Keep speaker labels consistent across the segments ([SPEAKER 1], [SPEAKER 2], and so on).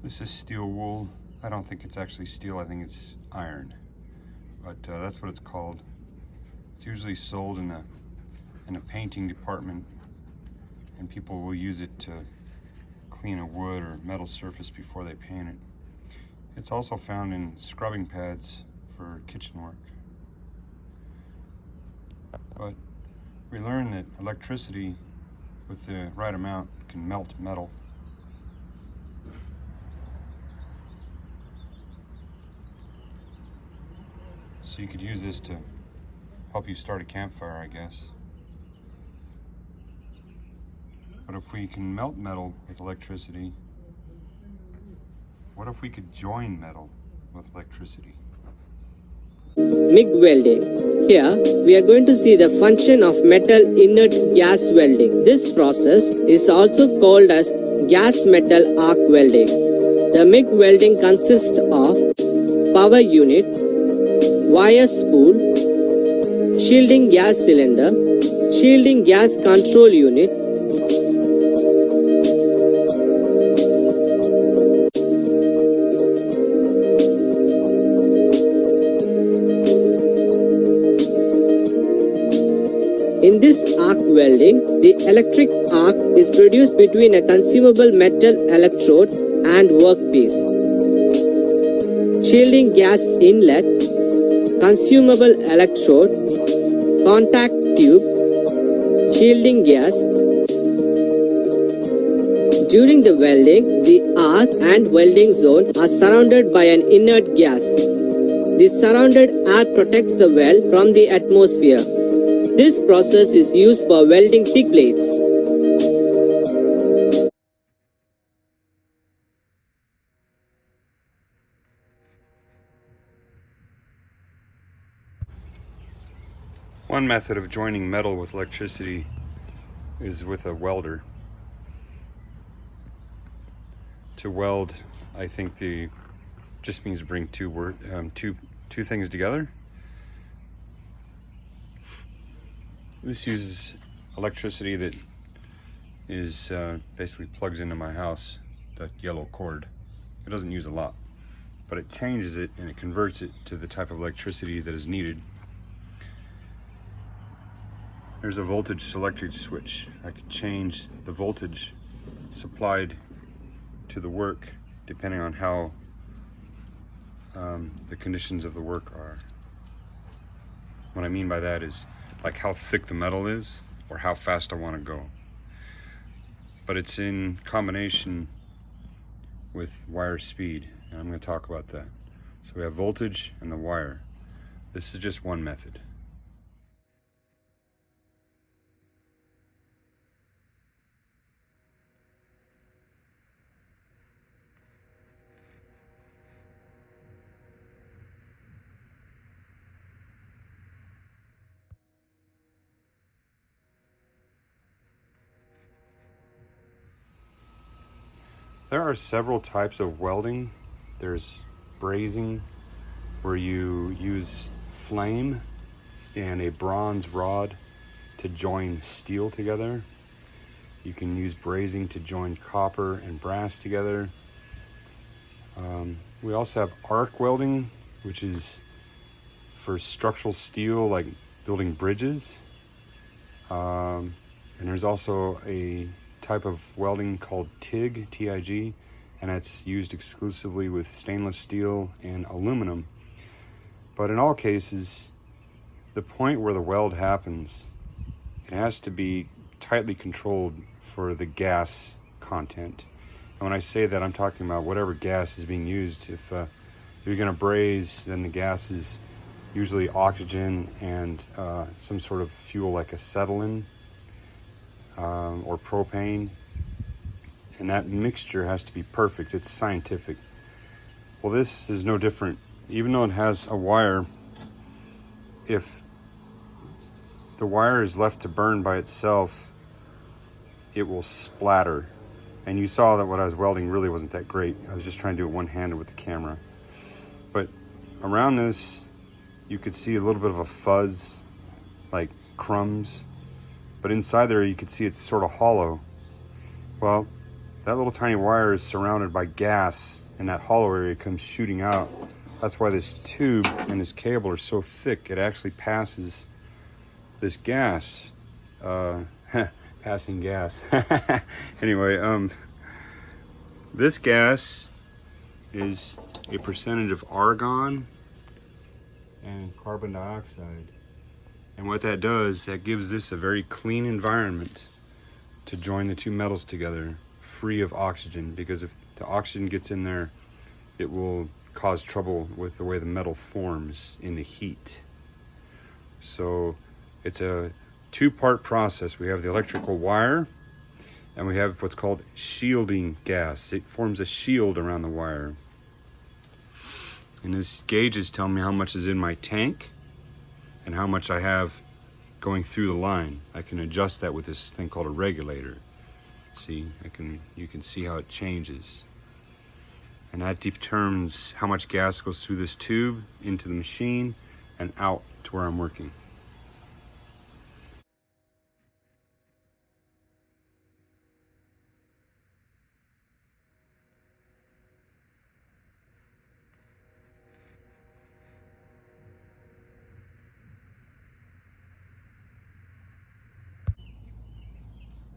[SPEAKER 1] This is steel wool. I don't think it's actually steel, I think it's iron. But that's what it's called. It's usually sold in a painting department, and people will use it to clean a wood or metal surface before they paint it. It's also found in scrubbing pads for kitchen work. But we learned that electricity, with the right amount, can melt metal. So you could use this to help you start a campfire, I guess. But if we can melt metal with electricity, what if we could join metal with electricity?
[SPEAKER 2] MIG welding. Here, we are going to see the function of metal inert gas welding. This process is also called as gas metal arc welding. The MIG welding consists of power unit, wire spool, shielding gas cylinder, shielding gas control unit, In this arc welding, the electric arc is produced between a consumable metal electrode and workpiece. Shielding gas inlet, consumable electrode, contact tube, shielding gas. During the welding, the arc and welding zone are surrounded by an inert gas. The surrounded air protects the weld from the atmosphere. This process is used for welding thick plates.
[SPEAKER 1] One method of joining metal with electricity is with a welder. To weld, I think just means to bring two things together. This uses electricity that is basically plugs into my house, that yellow cord. It doesn't use a lot, but it changes it and it converts it to the type of electricity that is needed. There's a voltage selector switch. I could change the voltage supplied to the work depending on how the conditions of the work are. What I mean by that is like how thick the metal is or how fast I want to go. But it's in combination with wire speed, and I'm going to talk about that. So we have voltage and the wire. This is just one method. There are several types of welding. There's brazing, where you use flame and a bronze rod to join steel together. You can use brazing to join copper and brass together. We also have arc welding, which is for structural steel, like building bridges. And there's also a type of welding called TIG, T-I-G, and it's used exclusively with stainless steel and aluminum. But in all cases, the point where the weld happens, it has to be tightly controlled for the gas content. And when I say that, I'm talking about whatever gas is being used. If you're going to braze, then the gas is usually oxygen and some sort of fuel like acetylene or propane, and that mixture has to be perfect. It's scientific. Well, this is no different. Even though it has a wire, if the wire is left to burn by itself, it will splatter. And you saw that what I was welding really wasn't that great. I was just trying to do it one-handed with the camera. But around this, you could see a little bit of a fuzz, like crumbs. But inside there, you could see it's sort of hollow. Well, that little tiny wire is surrounded by gas, and that hollow area comes shooting out. That's why this tube and this cable are so thick. It actually passes this gas. Passing gas. Anyway, this gas is a percentage of argon and carbon dioxide. And what that does, that gives this a very clean environment to join the two metals together, free of oxygen, because if the oxygen gets in there, it will cause trouble with the way the metal forms in the heat. So it's a two-part process. We have the electrical wire, and we have what's called shielding gas. It forms a shield around the wire. And this gauges tell me how much is in my tank and how much I have going through the line. I can adjust that with this thing called a regulator. See, you can see how it changes. And that determines how much gas goes through this tube into the machine and out to where I'm working.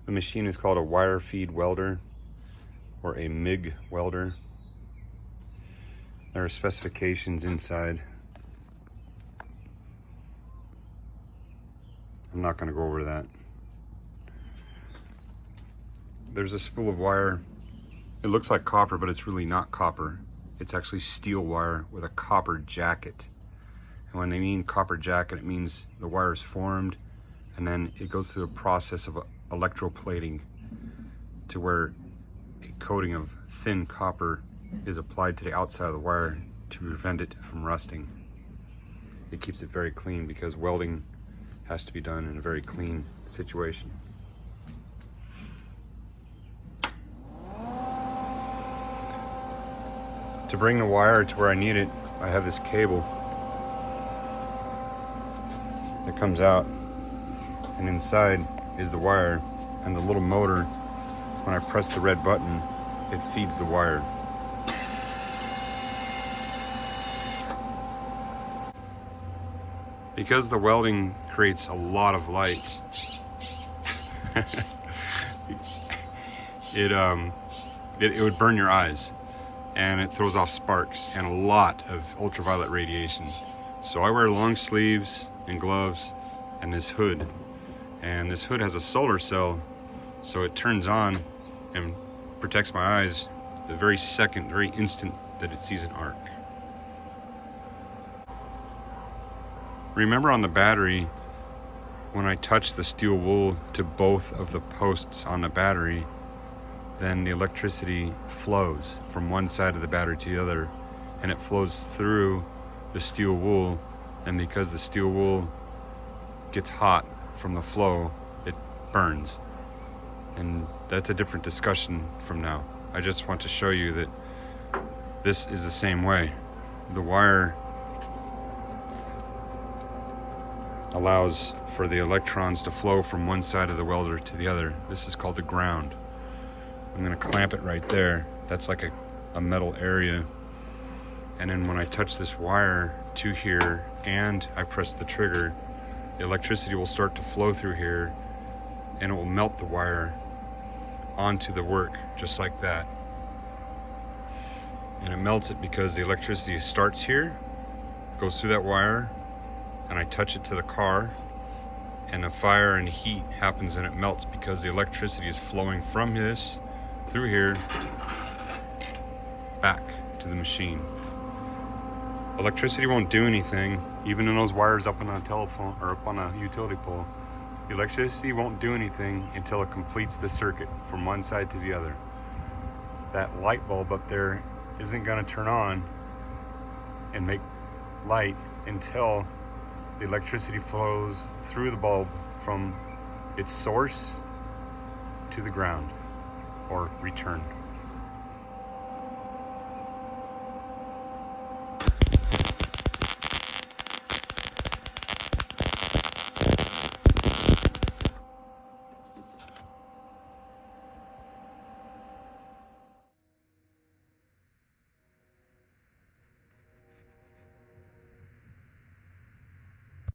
[SPEAKER 1] The machine is called a wire feed welder or a MIG welder. There are specifications inside. I'm not going to go over that. There's a spool of wire. It looks like copper, but it's really not copper. It's actually steel wire with a copper jacket. And when they mean copper jacket, it means the wire is formed and then it goes through a process of electroplating to where a coating of thin copper is applied to the outside of the wire to prevent it from rusting. It keeps it very clean because welding has to be done in a very clean situation. To bring the wire to where I need it, I have this cable that comes out, and inside is the wire, and the little motor, when I press the red button, it feeds the wire. Because the welding creates a lot of light, it would burn your eyes, and it throws off sparks and a lot of ultraviolet radiation. So I wear long sleeves and gloves and this hood. And this hood has a solar cell, so it turns on and protects my eyes the very instant that it sees an arc. Remember on the battery, when I touch the steel wool to both of the posts on the battery, then the electricity flows from one side of the battery to the other, and it flows through the steel wool, and because the steel wool gets hot from the flow, it burns. And that's a different discussion from now. I just want to show you that this is the same way. The wire allows for the electrons to flow from one side of the welder to the other. This is called the ground. I'm going to clamp it right there. That's like a metal area. And then when I touch this wire to here and I press the trigger, the electricity will start to flow through here and it will melt the wire onto the work just like that. And it melts it because the electricity starts here, goes through that wire, and I touch it to the car, and a fire and heat happens and it melts because the electricity is flowing from this through here back to the machine. Electricity won't do anything, even in those wires up on a telephone or up on a utility pole. The electricity won't do anything until it completes the circuit from one side to the other. That light bulb up there isn't going to turn on and make light until the electricity flows through the bulb from its source to the ground or returned.